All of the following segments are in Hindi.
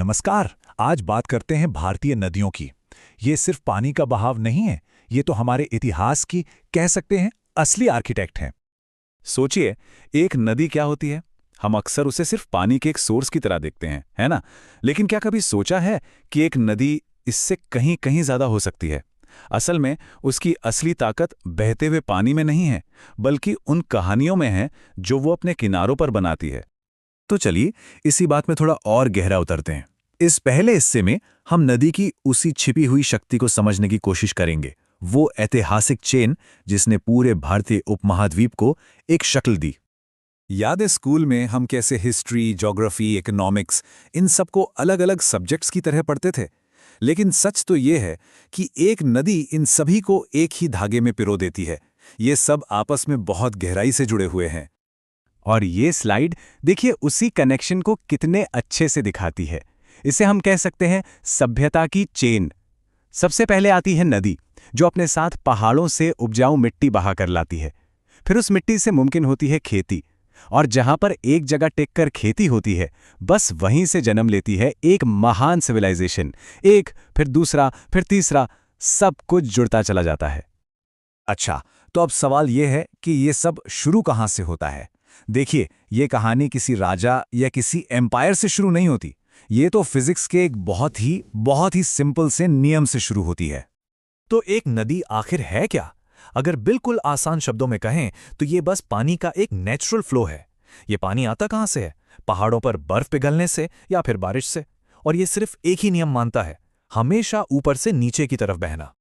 नमस्कार। आज बात करते हैं भारतीय नदियों की। ये सिर्फ पानी का बहाव नहीं है, ये तो हमारे इतिहास की, कह सकते हैं, असली आर्किटेक्ट हैं। सोचिए, एक नदी क्या होती है? हम अक्सर उसे सिर्फ पानी के एक सोर्स की तरह देखते हैं, है ना? लेकिन क्या कभी सोचा है कि एक नदी इससे कहीं कहीं ज्यादा हो सकती है? असल में उसकी असली ताकत बहते हुए पानी में नहीं है, बल्कि उन कहानियों में है जो वो अपने किनारों पर बनाती है। तो चलिए इसी बात में थोड़ा और गहरा उतरते हैं। इस पहले हिस्से में हम नदी की उसी छिपी हुई शक्ति को समझने की कोशिश करेंगे, वो ऐतिहासिक चेन जिसने पूरे भारतीय उपमहाद्वीप को एक शक्ल दी। याद है स्कूल में हम कैसे हिस्ट्री, ज्योग्राफी, इकोनॉमिक्स इन सबको अलग अलग सब्जेक्ट्स की तरह पढ़ते थे? लेकिन सच तो ये है कि एक नदी इन सभी को एक ही धागे में पिरो देती है। ये सब आपस में बहुत गहराई से जुड़े हुए हैं। और ये स्लाइड देखिए उसी कनेक्शन को कितने अच्छे से दिखाती है। इसे हम कह सकते हैं सभ्यता की चेन। सबसे पहले आती है नदी, जो अपने साथ पहाड़ों से उपजाऊ मिट्टी बहा कर लाती है। फिर उस मिट्टी से मुमकिन होती है खेती, और जहां पर एक जगह टिककर खेती होती है, बस वहीं से जन्म लेती है एक महान सिविलाइजेशन। एक, फिर दूसरा, फिर तीसरा, सब कुछ जुड़ता चला जाता है। अच्छा, तो अब सवाल ये है कि ये सब शुरू कहाँ से होता है? देखिए, ये कहानी किसी राजा या किसी एम्पायर से शुरू नहीं होती। ये तो फिजिक्स के एक बहुत ही सिंपल से नियम से शुरू होती है। तो एक नदी आखिर है क्या? अगर बिल्कुल आसान शब्दों में कहें तो ये बस पानी का एक नेचुरल फ्लो है। ये पानी आता कहाँ से है? पहाड़ों पर बर्फ पिघलने से या फिर बारिश से। और ये सिर्फ एक ही नियम मानता है, हमेशा ऊपर से नीचे की तरफ बहना।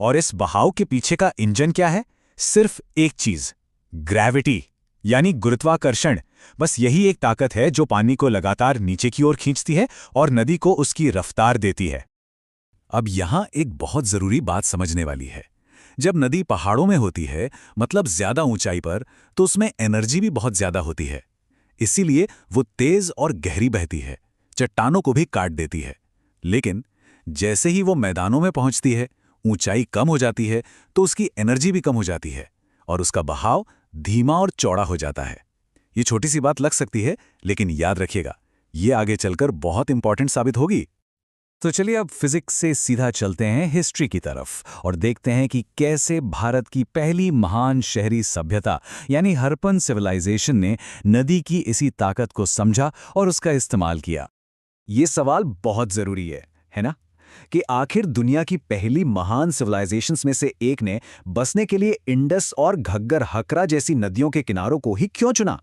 और इस बहाव के पीछे का इंजन क्या है? सिर्फ एक चीज, ग्रेविटी, यानी गुरुत्वाकर्षण। बस यही एक ताकत है जो पानी को लगातार नीचे की ओर खींचती है और नदी को उसकी रफ्तार देती है। अब यहां एक बहुत जरूरी बात समझने वाली है। जब नदी पहाड़ों में होती है, मतलब ज्यादा ऊंचाई पर, तो उसमें एनर्जी भी बहुत ज्यादा होती है। इसीलिए वो तेज और गहरी बहती है, चट्टानों को भी काट देती है। लेकिन जैसे ही वो मैदानों में पहुंचती है, ऊंचाई कम हो जाती है, तो उसकी एनर्जी भी कम हो जाती है और उसका बहाव धीमा और चौड़ा हो जाता है। ये छोटी सी बात लग सकती है, लेकिन याद रखिएगा, ये आगे चलकर बहुत इंपॉर्टेंट साबित होगी। तो चलिए अब फिजिक्स से सीधा चलते हैं हिस्ट्री की तरफ और देखते हैं कि कैसे भारत की पहली महान शहरी सभ्यता यानी हड़प्पन सिविलाइजेशन ने नदी की इसी ताकत को समझा और उसका इस्तेमाल किया। ये सवाल बहुत जरूरी है ना? कि आखिर दुनिया की पहली महान सिविलाइजेशंस में से एक ने बसने के लिए इंडस और घग्गर हकरा जैसी नदियों के किनारों को ही क्यों चुना?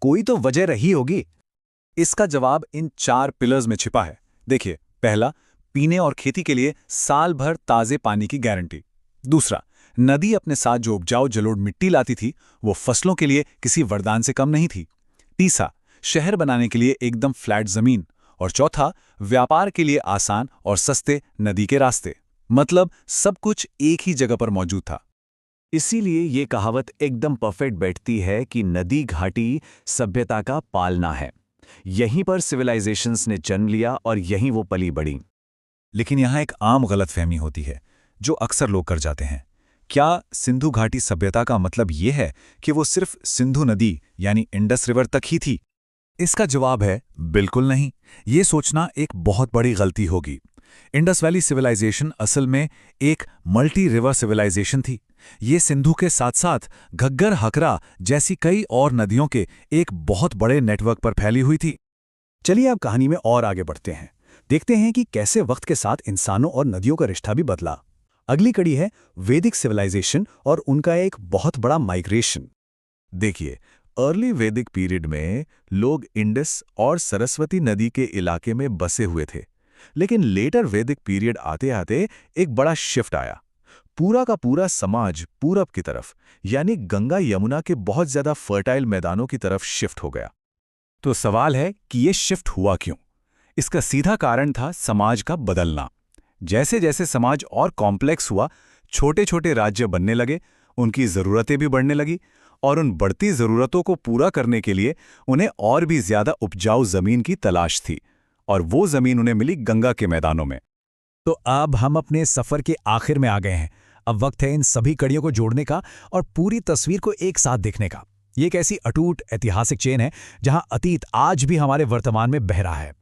कोई तो वजह रही होगी। इसका जवाब इन 4 पिलर्स में छिपा है। देखिए, पहला, पीने और खेती के लिए साल भर ताजे पानी की गारंटी। दूसरा, नदी अपने साथ जो उपजाऊ जलोढ़ मिट्टी लाती थी, वो फसलों के लिए किसी वरदान से कम नहीं थी। तीसरा, शहर बनाने के लिए एकदम फ्लैट जमीन। और चौथा, व्यापार के लिए आसान और सस्ते नदी के रास्ते। मतलब सब कुछ एक ही जगह पर मौजूद था। इसीलिए ये कहावत एकदम परफेक्ट बैठती है कि नदी घाटी सभ्यता का पालना है। यहीं पर सिविलाइजेशंस ने जन्म लिया और यहीं वो पली बढ़ी। लेकिन यहाँ एक आम गलतफहमी होती है जो अक्सर लोग कर जाते हैं। क्या सिंधु घाटी सभ्यता का मतलब ये है कि वो सिर्फ सिंधु नदी यानी इंडस रिवर तक ही थी? इसका जवाब है बिल्कुल नहीं। ये सोचना एक बहुत बड़ी गलती होगी। इंडस वैली सिविलाइजेशन असल में एक मल्टी रिवर सिविलाइजेशन थी। ये सिंधु के साथ साथ घग्गर हकरा जैसी कई और नदियों के एक बहुत बड़े नेटवर्क पर फैली हुई थी। चलिए अब कहानी में और आगे बढ़ते हैं। देखते हैं कि कैसे वक्त के साथ इंसानों और नदियों का रिश्ता भी बदला। अगली कड़ी है वैदिक सिविलाइजेशन और उनका एक बहुत बड़ा माइग्रेशन। देखिए, अर्ली वैदिक पीरियड में लोग इंडस और सरस्वती नदी के इलाके में बसे हुए थे। लेकिन लेटर वैदिक पीरियड आते आते एक बड़ा शिफ्ट आया। पूरा का पूरा समाज पूरब की तरफ यानी गंगा यमुना के बहुत ज्यादा फर्टाइल मैदानों की तरफ शिफ्ट हो गया। तो सवाल है कि ये शिफ्ट हुआ क्यों? इसका सीधा कारण था समाज का बदलना। जैसे जैसे समाज और कॉम्प्लेक्स हुआ, छोटे छोटे राज्य बनने लगे, उनकी ज़रूरतें भी बढ़ने लगी और उन बढ़ती ज़रूरतों को पूरा करने के लिए उन्हें और भी ज़्यादा उपजाऊ ज़मीन की तलाश थी और वो ज़मीन उन्हें मिली गंगा के मैदानों में। तो अब हम अपने सफ़र के आखिर में आ गए हैं। अब वक्त है इन सभी कड़ियों को जोड़ने का और पूरी तस्वीर को एक साथ देखने का। ये एक ऐसी अटूट ऐतिहासिक चेन है जहां अतीत आज भी हमारे वर्तमान में बह रहा है।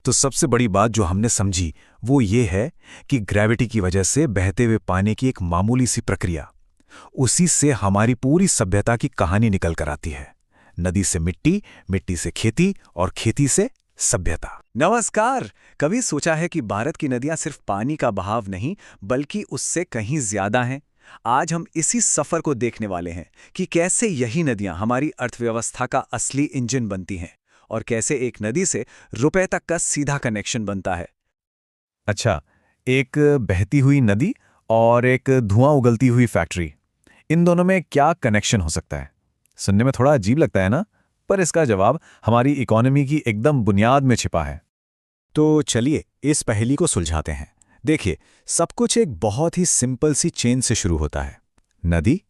तो सबसे बड़ी बात जो हमने समझी वो ये है कि ग्रेविटी की वजह से बहते हुए पानी की एक मामूली सी प्रक्रिया, उसी से हमारी पूरी सभ्यता की कहानी निकल कर आती है। नदी से मिट्टी, मिट्टी से खेती और खेती से सभ्यता। नमस्कार। कभी सोचा है कि भारत की नदियां सिर्फ पानी का बहाव नहीं बल्कि उससे कहीं ज्यादा हैं? आज हम इसी सफर को देखने वाले हैं कि कैसे यही नदियां हमारी अर्थव्यवस्था का असली इंजन बनती हैं और कैसे एक नदी से रुपए तक का सीधा कनेक्शन बनता है। अच्छा, एक बहती हुई नदी और एक धुआं उगलती हुई फैक्ट्री, इन दोनों में क्या कनेक्शन हो सकता है? सुनने में थोड़ा अजीब लगता है ना, पर इसका जवाब हमारी इकोनॉमी की एकदम बुनियाद में छिपा है। तो चलिए इस पहेली को सुलझाते हैं। देखिए, सब कुछ एक बहुत ही सिंपल सी चेन से शुरू होता है। नदी,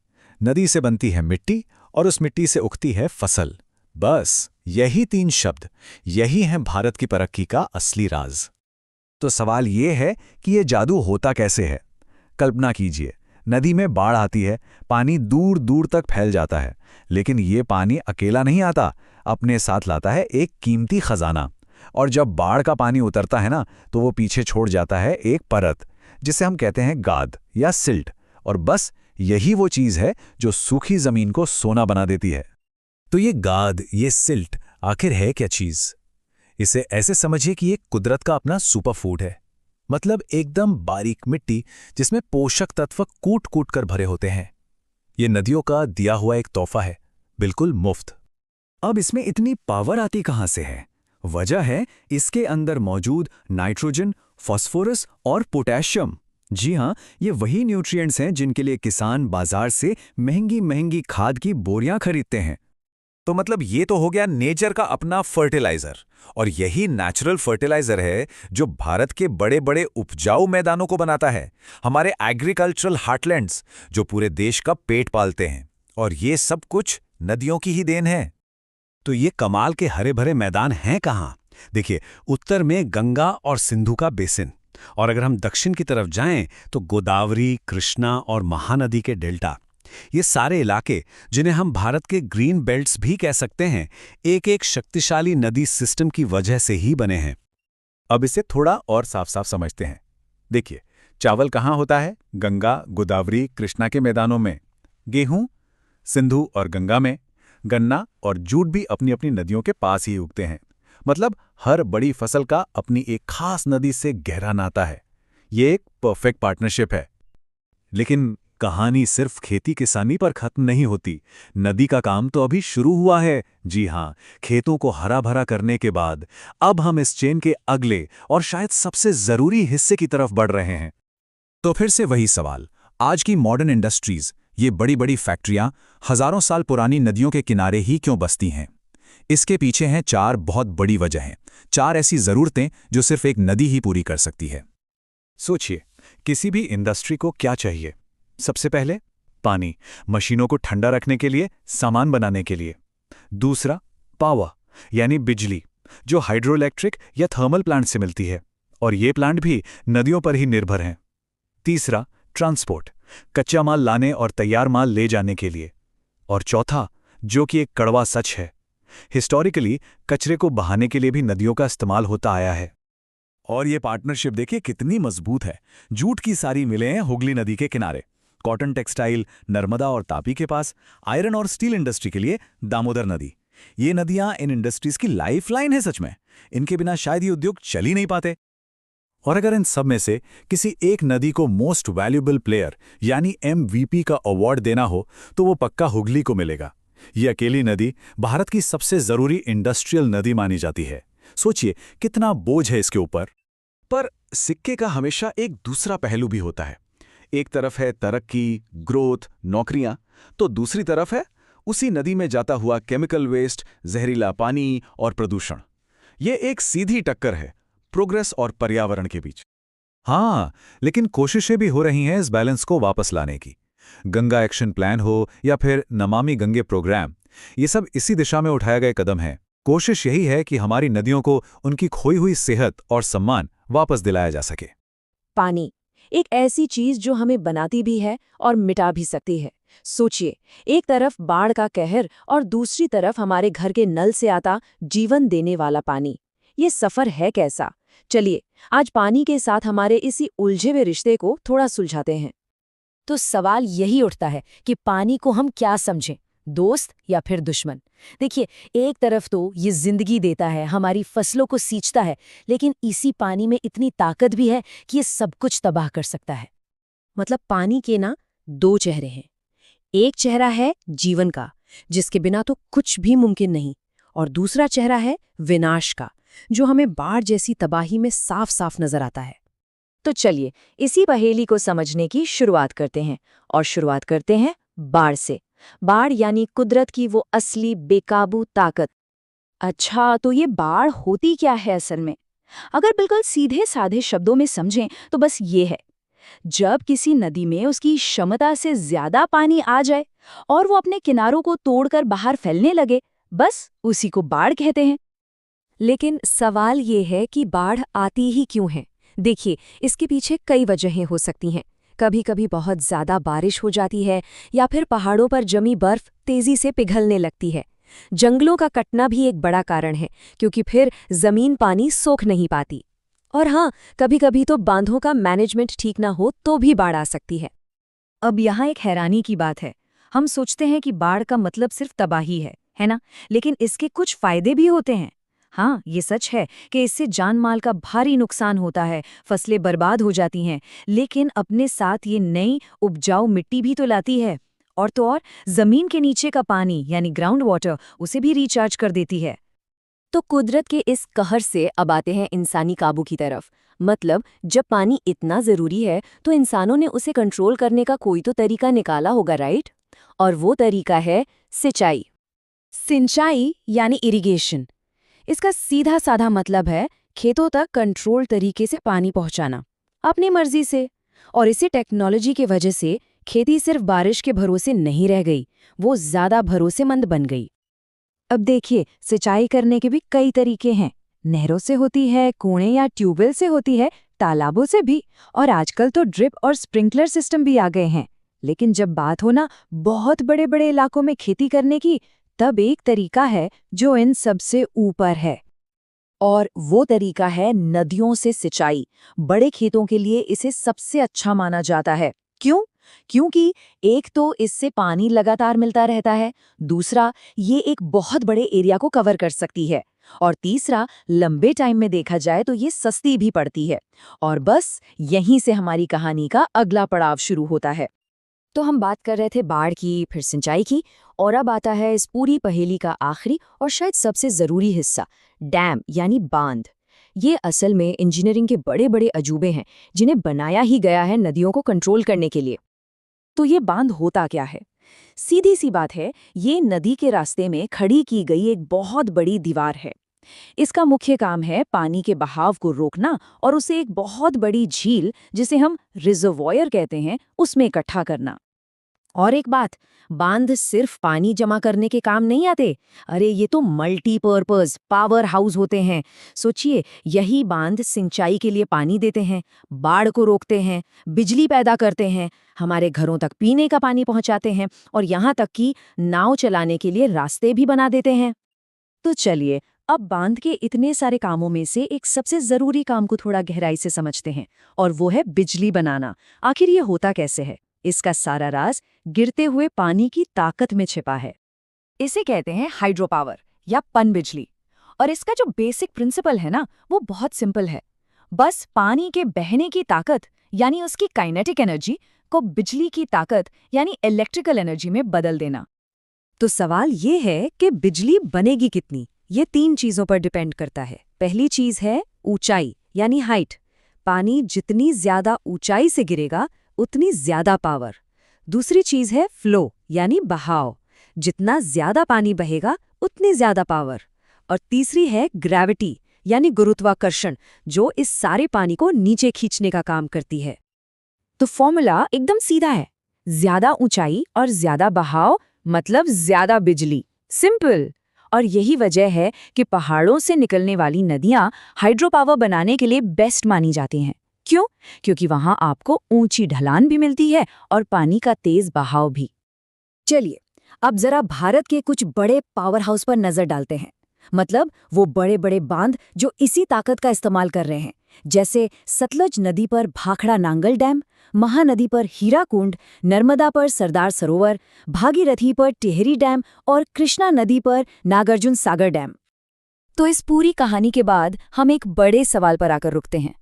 नदी से बनती है मिट्टी और उस मिट्टी से उगती है फसल। बस यही 3 शब्द, यही हैं भारत की तरक्की का असली राज। तो सवाल ये है कि ये जादू होता कैसे है? कल्पना कीजिए, नदी में बाढ़ आती है, पानी दूर दूर तक फैल जाता है, लेकिन ये पानी अकेला नहीं आता, अपने साथ लाता है एक कीमती खजाना। और जब बाढ़ का पानी उतरता है ना, तो वो पीछे छोड़ जाता है एक परत, जिसे हम कहते हैं गाद या सिल्ट। और बस यही वो चीज़ है जो सूखी जमीन को सोना बना देती है। तो ये गाद, ये सिल्ट आखिर है क्या चीज़? इसे ऐसे समझिए कि ये कुदरत का अपना सुपर फूड है। मतलब एकदम बारीक मिट्टी जिसमें पोषक तत्व कूट कूट कर भरे होते हैं। ये नदियों का दिया हुआ एक तोहफा है, बिल्कुल मुफ्त। अब इसमें इतनी पावर आती कहाँ से है? वजह है इसके अंदर मौजूद नाइट्रोजन, फास्फोरस और पोटेशियम। जी हाँ, ये वही न्यूट्रिएंट्स हैं जिनके लिए किसान बाजार से महंगी महंगी खाद की बोरियां खरीदते हैं। तो मतलब ये तो हो गया नेचर का अपना फर्टिलाइजर, और यही नेचुरल फर्टिलाइजर है जो भारत के बड़े बड़े उपजाऊ मैदानों को बनाता है, हमारे एग्रीकल्चरल हार्टलैंड्स जो पूरे देश का पेट पालते हैं। और ये सब कुछ नदियों की ही देन है। तो ये कमाल के हरे भरे मैदान हैं कहाँ? देखिए, उत्तर में गंगा और सिंधु का बेसिन, और अगर हम दक्षिण की तरफ जाएं तो गोदावरी, कृष्णा और महानदी के डेल्टा। ये सारे इलाके, जिन्हें हम भारत के ग्रीन बेल्ट्स भी कह सकते हैं, एक एक शक्तिशाली नदी सिस्टम की वजह से ही बने हैं। अब इसे थोड़ा और साफ साफ समझते हैं। देखिए, चावल कहाँ होता है? गंगा, गोदावरी, कृष्णा के मैदानों में। गेहूं सिंधु और गंगा में। गन्ना और जूट भी अपनी अपनी नदियों के पास ही उगते हैं। मतलब हर बड़ी फसल का अपनी एक खास नदी से गहरा नाता है। ये एक परफेक्ट पार्टनरशिप है। लेकिन कहानी सिर्फ खेती किसानी पर खत्म नहीं होती। नदी का काम तो अभी शुरू हुआ है। जी हाँ, खेतों को हरा भरा करने के बाद अब हम इस चेन के अगले और शायद सबसे जरूरी हिस्से की तरफ बढ़ रहे हैं। तो फिर से वही सवाल, आज की मॉडर्न इंडस्ट्रीज, ये बड़ी बड़ी फैक्ट्रियां हजारों साल पुरानी नदियों के किनारे ही क्यों बसती हैं? इसके पीछे हैं 4 बहुत बड़ी वजहें, 4 ऐसी जरूरतें जो सिर्फ एक नदी ही पूरी कर सकती है। सोचिए, किसी भी इंडस्ट्री को क्या चाहिए? सबसे पहले पानी, मशीनों को ठंडा रखने के लिए, सामान बनाने के लिए। दूसरा पावर, यानी बिजली, जो हाइड्रो इलेक्ट्रिक या थर्मल प्लांट से मिलती है, और ये प्लांट भी नदियों पर ही निर्भर हैं। तीसरा ट्रांसपोर्ट, कच्चा माल लाने और तैयार माल ले जाने के लिए। और चौथा, जो कि एक कड़वा सच है, हिस्टोरिकली कचरे को बहाने के लिए भी नदियों का इस्तेमाल होता आया है। और ये पार्टनरशिप देखिए कितनी मजबूत है। जूट की सारी मिलें हैं हुगली नदी के किनारे, कॉटन टेक्सटाइल नर्मदा और तापी के पास, आयरन और स्टील इंडस्ट्री के लिए दामोदर नदी। ये नदियां इन इंडस्ट्रीज की लाइफलाइन है सच में। इनके बिना शायद ये उद्योग चल ही नहीं पाते। और अगर इन सब में से किसी एक नदी को मोस्ट वैल्यूएबल प्लेयर यानी MVP का अवार्ड देना हो तो वो पक्का हुगली को मिलेगा। ये अकेली नदी भारत की सबसे जरूरी इंडस्ट्रियल नदी मानी जाती है। सोचिए कितना बोझ है इसके ऊपर। पर सिक्के का हमेशा एक दूसरा पहलू भी होता है। एक तरफ है तरक्की, ग्रोथ, नौकरियां, तो दूसरी तरफ है उसी नदी में जाता हुआ केमिकल वेस्ट, जहरीला पानी और प्रदूषण। ये एक सीधी टक्कर है प्रोग्रेस और पर्यावरण के बीच। हाँ, लेकिन कोशिशें भी हो रही हैं इस बैलेंस को वापस लाने की। गंगा एक्शन प्लान हो या फिर नमामि गंगे प्रोग्राम, ये सब इसी दिशा में उठाए गए कदम हैं। कोशिश यही है कि हमारी नदियों को उनकी खोई हुई सेहत और सम्मान वापस दिलाया जा सके। पानी एक ऐसी चीज जो हमें बनाती भी है और मिटा भी सकती है। सोचिए, एक तरफ बाढ़ का कहर और दूसरी तरफ हमारे घर के नल से आता जीवन देने वाला पानी। ये सफर है कैसा? चलिए आज पानी के साथ हमारे इसी उलझे हुए रिश्ते को थोड़ा सुलझाते हैं। तो सवाल यही उठता है कि पानी को हम क्या समझें, दोस्त या फिर दुश्मन? देखिए, एक तरफ तो ये जिंदगी देता है, हमारी फसलों को सींचता है, लेकिन इसी पानी में इतनी ताकत भी है कि ये सब कुछ तबाह कर सकता है। मतलब पानी के ना दो चेहरे हैं। एक चेहरा है जीवन का, जिसके बिना तो कुछ भी मुमकिन नहीं, और दूसरा चेहरा है विनाश का, जो हमें बाढ़ जैसी तबाही में साफ साफ नजर आता है। तो चलिए इसी पहेली को समझने की शुरुआत करते हैं, और शुरुआत करते हैं बाढ़ से। बाढ़ यानी कुदरत की वो असली बेकाबू ताकत। अच्छा, तो ये बाढ़ होती क्या है असल में? अगर बिल्कुल सीधे साधे शब्दों में समझें तो बस ये है, जब किसी नदी में उसकी क्षमता से ज्यादा पानी आ जाए और वो अपने किनारों को तोड़कर बाहर फैलने लगे, बस उसी को बाढ़ कहते हैं। लेकिन सवाल ये है कि बाढ़ आती ही क्यों है? देखिए, इसके पीछे कई वजहें हो सकती हैं। कभी कभी बहुत ज्यादा बारिश हो जाती है, या फिर पहाड़ों पर जमी बर्फ तेजी से पिघलने लगती है। जंगलों का कटना भी एक बड़ा कारण है, क्योंकि फिर जमीन पानी सोख नहीं पाती। और हाँ, कभी कभी तो बांधों का मैनेजमेंट ठीक ना हो तो भी बाढ़ आ सकती है। अब यहाँ एक हैरानी की बात है, हम सोचते हैं कि बाढ़ का मतलब सिर्फ तबाही है ना? लेकिन इसके कुछ फायदे भी होते हैं। हाँ, ये सच है कि इससे जान माल का भारी नुकसान होता है, फसलें बर्बाद हो जाती हैं, लेकिन अपने साथ ये नई उपजाऊ मिट्टी भी तो लाती है। और तो और जमीन के नीचे का पानी यानी ग्राउंड वाटर, उसे भी रिचार्ज कर देती है। तो कुदरत के इस कहर से अब आते हैं इंसानी काबू की तरफ। मतलब जब पानी इतना जरूरी है तो इंसानों ने उसे कंट्रोल करने का कोई तो तरीका निकाला होगा, राइट? और वो तरीका है सिंचाई। सिंचाई यानी इरिगेशन। इसका सीधा साधा मतलब है खेतों तक कंट्रोल तरीके से पानी पहुंचाना, अपनी मर्जी से। और इसी टेक्नोलॉजी की वजह से खेती सिर्फ बारिश के भरोसे नहीं रह गई, वो ज्यादा भरोसेमंद बन गई। अब देखिए, सिंचाई करने के भी कई तरीके हैं। नहरों से होती है, कुएं या ट्यूबवेल से होती है, तालाबों से भी, और आजकल तो ड्रिप और स्प्रिंकलर सिस्टम भी आ गए हैं। लेकिन जब बात हो ना बहुत बड़े बड़े इलाकों में खेती करने की, तब एक तरीका है जो इन सबसे ऊपर है, और वो तरीका है नदियों से सिंचाई। बड़े खेतों के लिए इसे सबसे अच्छा माना जाता है। क्यों? क्योंकि एक तो इससे पानी लगातार मिलता रहता है, दूसरा ये एक बहुत बड़े एरिया को कवर कर सकती है, और तीसरा लंबे टाइम में देखा जाए तो ये सस्ती भी पड़ती है। और बस यहीं से हमारी कहानी का अगला पड़ाव शुरू होता है। तो हम बात कर रहे थे बाढ़ की, फिर सिंचाई की, और अब आता है इस पूरी पहेली का आखिरी और शायद सबसे जरूरी हिस्सा, डैम यानी बांध। ये असल में इंजीनियरिंग के बड़े बड़े अजूबे हैं, जिन्हें बनाया ही गया है नदियों को कंट्रोल करने के लिए। तो ये बांध होता क्या है? सीधी सी बात है, ये नदी के रास्ते में खड़ी की गई एक बहुत बड़ी दीवार है। इसका मुख्य काम है पानी के बहाव को रोकना और उसे एक बहुत बड़ी झील, जिसे हम रिजर्वॉयर कहते हैं, उसमें इकट्ठा करना। और एक बात, बांध सिर्फ पानी जमा करने के काम नहीं आते। अरे ये तो मल्टीपर्पज पावर हाउस होते हैं। सोचिए, यही बांध सिंचाई के लिए पानी देते हैं, बाढ़ को रोकते हैं, बिजली पैदा करते हैं, हमारे घरों तक पीने का पानी पहुंचाते हैं, और यहाँ तक कि नाव चलाने के लिए रास्ते भी बना देते हैं। तो चलिए अब बांध के इतने सारे कामों में से एक सबसे जरूरी काम को थोड़ा गहराई से समझते हैं, और वो है बिजली बनाना। आखिर ये होता कैसे है? इसका सारा राज गिरते हुए पानी की ताकत में छिपा है। इसे कहते हैं हाइड्रो पावर या पनबिजली। और इसका जो बेसिक प्रिंसिपल है ना, वो बहुत सिंपल है। बस पानी के बहने की ताकत यानी उसकी काइनेटिक एनर्जी को बिजली की ताकत यानी इलेक्ट्रिकल एनर्जी में बदल देना। तो सवाल ये है कि बिजली बनेगी कितनी? ये 3 चीजों पर डिपेंड करता है। पहली चीज है ऊंचाई यानी हाइट। पानी जितनी ज्यादा ऊंचाई से गिरेगा उतनी ज्यादा पावर। दूसरी चीज है फ्लो यानी बहाव। जितना ज्यादा पानी बहेगा उतनी ज्यादा पावर। और तीसरी है ग्रेविटी यानी गुरुत्वाकर्षण, जो इस सारे पानी को नीचे खींचने का काम करती है। तो फॉर्मूला एकदम सीधा है, ज्यादा ऊंचाई और ज्यादा बहाव मतलब ज्यादा बिजली। सिंपल। और यही वजह है कि पहाड़ों से निकलने वाली नदियां हाइड्रो पावर बनाने के लिए बेस्ट मानी जाती हैं। क्यों? क्योंकि वहां आपको ऊंची ढलान भी मिलती है और पानी का तेज बहाव भी। चलिए अब जरा भारत के कुछ बड़े पावर हाउस पर नजर डालते हैं। मतलब वो बड़े बड़े बांध जो इसी ताकत का इस्तेमाल कर रहे हैं, जैसे सतलज नदी पर भाखड़ा नांगल डैम, महानदी पर हीराकुंड, नर्मदा पर सरदार सरोवर, भागीरथी पर टिहरी डैम और कृष्णा नदी पर नागार्जुन सागर डैम। तो इस पूरी कहानी के बाद हम एक बड़े सवाल पर आकर रुकते हैं।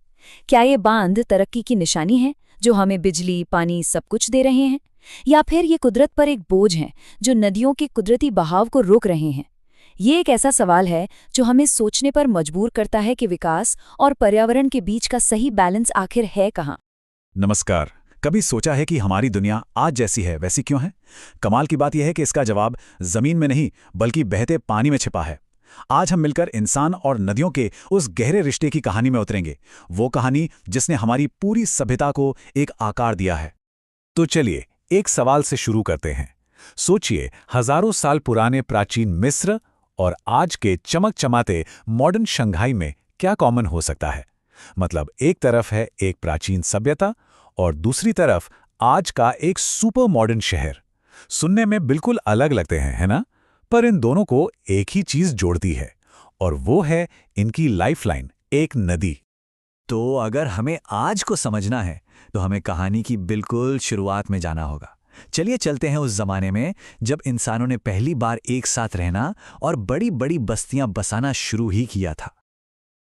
क्या ये बांध तरक्की की निशानी है जो हमें बिजली, पानी सब कुछ दे रहे हैं, या फिर ये कुदरत पर एक बोझ है जो नदियों के कुदरती बहाव को रोक रहे हैं? ये एक ऐसा सवाल है जो हमें सोचने पर मजबूर करता है कि विकास और पर्यावरण के बीच का सही बैलेंस आखिर है कहाँ। नमस्कार। कभी सोचा है कि हमारी दुनिया आज जैसी है वैसी क्यों है? कमाल की बात यह है कि इसका जवाब जमीन में नहीं बल्कि बहते पानी में छिपा है। आज हम मिलकर इंसान और नदियों के उस गहरे रिश्ते की कहानी में उतरेंगे, वो कहानी जिसने हमारी पूरी सभ्यता को एक आकार दिया है। तो चलिए एक सवाल से शुरू करते हैं। सोचिए, हजारों साल पुराने प्राचीन मिस्र और आज के चमक चमाते मॉडर्न शंघाई में क्या कॉमन हो सकता है? मतलब एक तरफ है एक प्राचीन सभ्यता और दूसरी तरफ आज का एक सुपर मॉडर्न शहर। सुनने में बिल्कुल अलग लगते हैं, है ना? पर इन दोनों को एक ही चीज जोड़ती है और वो है इनकी लाइफलाइन, एक नदी। तो अगर हमें आज को समझना है तो हमें कहानी की बिल्कुल शुरुआत में जाना होगा। चलिए चलते हैं उस जमाने में जब इंसानों ने पहली बार एक साथ रहना और बड़ी बड़ी बस्तियां बसाना शुरू ही किया था।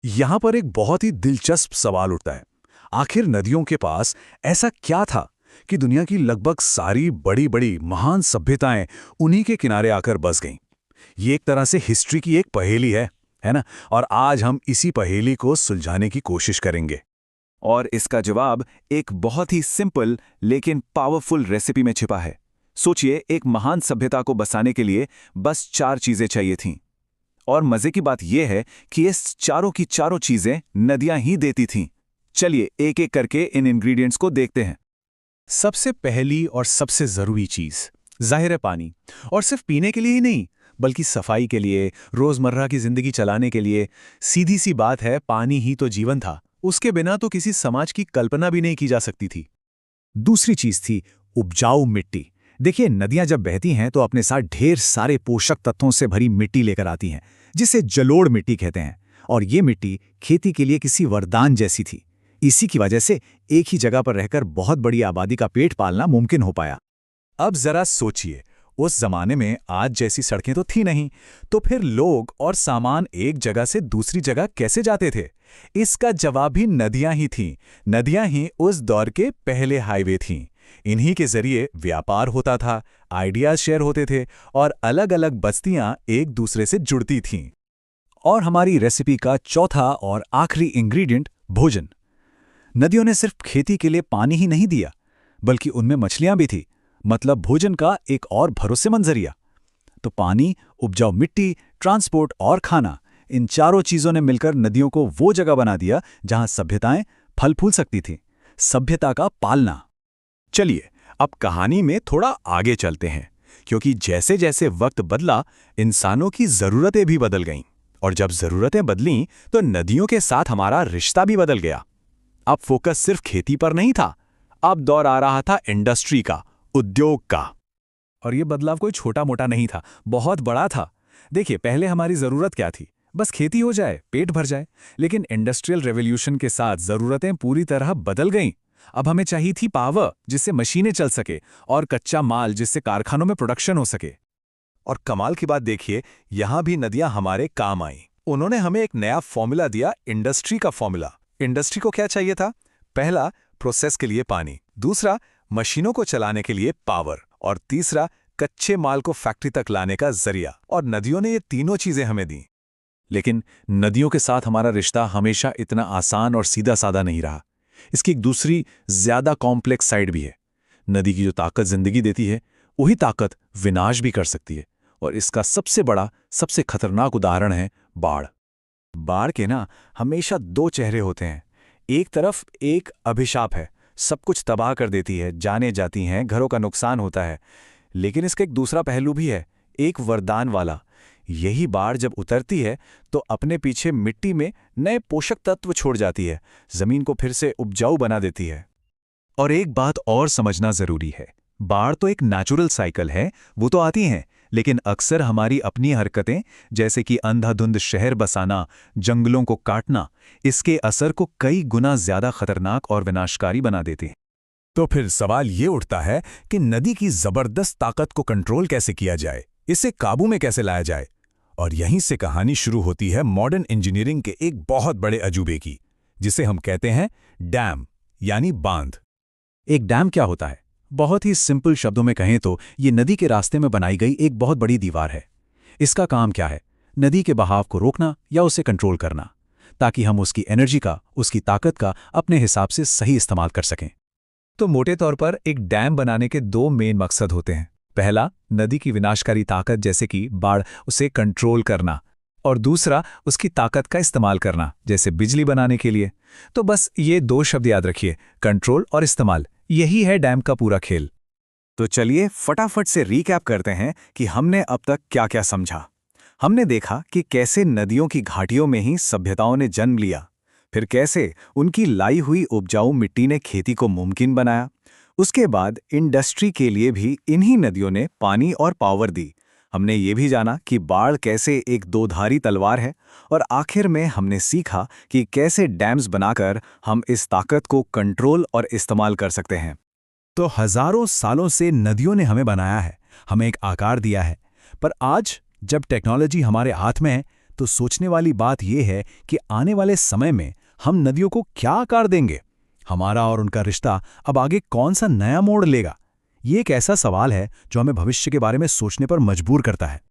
यहां पर एक बहुत ही दिलचस्प सवाल उठता है। आखिर नदियों के पास ऐसा क्या था कि दुनिया की लगभग सारी बड़ी बड़ी महान सभ्यताएं उन्हीं के किनारे आकर बस गईं? ये एक तरह से हिस्ट्री की एक पहेली है ना? और आज हम इसी पहेली को सुलझाने की कोशिश करेंगे। और इसका जवाब एक बहुत ही सिंपल लेकिन पावरफुल रेसिपी में छिपा है। सोचिए, एक महान सभ्यता को बसाने के लिए बस 4 चीजें चाहिए थीं। और मजे की बात यह है कि इस चारों की चारों चीजें नदियां ही देती थीं। चलिए एक एक करके इन इंग्रेडिएंट्स को देखते हैं। सबसे पहली और सबसे जरूरी चीज जाहिर है पानी। और सिर्फ पीने के लिए ही नहीं बल्कि सफाई के लिए, रोजमर्रा की जिंदगी चलाने के लिए। सीधी सी बात है, पानी ही तो जीवन था। उसके बिना तो किसी समाज की कल्पना भी नहीं की जा सकती थी। दूसरी चीज थी उपजाऊ मिट्टी। देखिए, नदियां जब बहती हैं तो अपने साथ ढेर सारे पोषक तत्वों से भरी मिट्टी लेकर आती हैं, जिसे जलोढ़ मिट्टी कहते हैं। और ये मिट्टी खेती के लिए किसी वरदान जैसी थी। इसी की वजह से एक ही जगह पर रहकर बहुत बड़ी आबादी का पेट पालना मुमकिन हो पाया। अब जरा सोचिए, उस जमाने में आज जैसी सड़कें तो थी नहीं, तो फिर लोग और सामान एक जगह से दूसरी जगह कैसे जाते थे? इसका जवाब भी नदियां ही थीं। नदियां ही उस दौर के पहले हाईवे थीं। इन्हीं के जरिए व्यापार होता था, आइडियाज शेयर होते थे और अलग अलग बस्तियां एक दूसरे से जुड़ती थीं। और हमारी रेसिपी का चौथा और आखिरी इंग्रेडिएंट भोजन। नदियों ने सिर्फ खेती के लिए पानी ही नहीं दिया, बल्कि उनमें मछलियां भी थी। मतलब भोजन का एक और भरोसेमंद जरिया। तो पानी, उपजाऊ मिट्टी, ट्रांसपोर्ट और खाना, इन चारों चीजों ने मिलकर नदियों को वो जगह बना दिया जहां सभ्यताएं फल फूल सकती थीं। सभ्यता का पालना। चलिए अब कहानी में थोड़ा आगे चलते हैं, क्योंकि जैसे जैसे वक्त बदला इंसानों की जरूरतें भी बदल गईं। और जब जरूरतें बदलीं तो नदियों के साथ हमारा रिश्ता भी बदल गया। अब फोकस सिर्फ खेती पर नहीं था, अब दौर आ रहा था इंडस्ट्री का, उद्योग का। और ये बदलाव कोई छोटा मोटा नहीं था, बहुत बड़ा था। देखिए, पहले हमारी जरूरत क्या थी? बस खेती हो जाए, पेट भर जाए। लेकिन इंडस्ट्रियल रेवोल्यूशन के साथ जरूरतें पूरी तरह बदल गईं। अब हमें चाहिए थी पावर, जिससे मशीनें चल सके, और कच्चा माल, जिससे कारखानों में प्रोडक्शन हो सके। और कमाल की बात देखिए, यहां भी नदियां हमारे काम आई। उन्होंने हमें एक नया फॉर्मूला दिया, इंडस्ट्री का फॉर्मूला। इंडस्ट्री को क्या चाहिए था? पहला, प्रोसेस के लिए पानी। दूसरा, मशीनों को चलाने के लिए पावर। और तीसरा, कच्चे माल को फैक्ट्री तक लाने का जरिया। और नदियों ने ये तीनों चीजें हमें दी। लेकिन नदियों के साथ हमारा रिश्ता हमेशा इतना आसान और सीधा साधा नहीं रहा। इसकी एक दूसरी, ज्यादा कॉम्प्लेक्स साइड भी है। नदी की जो ताकत जिंदगी देती है, वही ताकत विनाश भी कर सकती है। और इसका सबसे बड़ा, सबसे खतरनाक उदाहरण है बाढ़। बाढ़ के ना हमेशा 2 चेहरे होते हैं। एक तरफ एक अभिशाप है, सब कुछ तबाह कर देती है, जाने जाती हैं, घरों का नुकसान होता है। लेकिन इसका एक दूसरा पहलू भी है, एक वरदान वाला। यही बाढ़ जब उतरती है तो अपने पीछे मिट्टी में नए पोषक तत्व छोड़ जाती है, जमीन को फिर से उपजाऊ बना देती है। और एक बात और समझना जरूरी है, बाढ़ तो एक नेचुरल साइकिल है, वो तो आती हैं, लेकिन अक्सर हमारी अपनी हरकतें, जैसे कि अंधाधुंध शहर बसाना, जंगलों को काटना, इसके असर को कई गुना ज्यादा खतरनाक और विनाशकारी बना देती हैं। तो फिर सवाल ये उठता है कि नदी की जबरदस्त ताकत को कंट्रोल कैसे किया जाए, इसे काबू में कैसे लाया जाए। और यहीं से कहानी शुरू होती है मॉडर्न इंजीनियरिंग के एक बहुत बड़े अजूबे की, जिसे हम कहते हैं डैम यानी बांध। एक डैम क्या होता है? बहुत ही सिंपल शब्दों में कहें तो ये नदी के रास्ते में बनाई गई एक बहुत बड़ी दीवार है। इसका काम क्या है? नदी के बहाव को रोकना या उसे कंट्रोल करना, ताकि हम उसकी एनर्जी का, उसकी ताकत का अपने हिसाब से सही इस्तेमाल कर सकें। तो मोटे तौर पर एक डैम बनाने के दो मेन मकसद होते हैं। पहला, नदी की विनाशकारी ताकत जैसे कि बाढ़, उसे कंट्रोल करना, और दूसरा, उसकी ताकत का इस्तेमाल करना, जैसे बिजली बनाने के लिए। तो बस ये दो शब्द याद रखिए, कंट्रोल और इस्तेमाल। यही है डैम का पूरा खेल। तो चलिए फटाफट से रीकैप करते हैं कि हमने अब तक क्या क्या समझा। हमने देखा कि कैसे नदियों की घाटियों में ही सभ्यताओं ने जन्म लिया, फिर कैसे उनकी लाई हुई उपजाऊ मिट्टी ने खेती को मुमकिन बनाया। उसके बाद इंडस्ट्री के लिए भी इन्हीं नदियों ने पानी और पावर दी। हमने ये भी जाना कि बाढ़ कैसे एक दोधारी तलवार है, और आखिर में हमने सीखा कि कैसे डैम्स बनाकर हम इस ताकत को कंट्रोल और इस्तेमाल कर सकते हैं। तो हजारों सालों से नदियों ने हमें बनाया है, हमें एक आकार दिया है। पर आज जब टेक्नोलॉजी हमारे हाथ में है, तो सोचने वाली बात यह है कि आने वाले समय में हम नदियों को क्या आकार देंगे? हमारा और उनका रिश्ता अब आगे कौन सा नया मोड़ लेगा? ये एक ऐसा सवाल है जो हमें भविष्य के बारे में सोचने पर मजबूर करता है।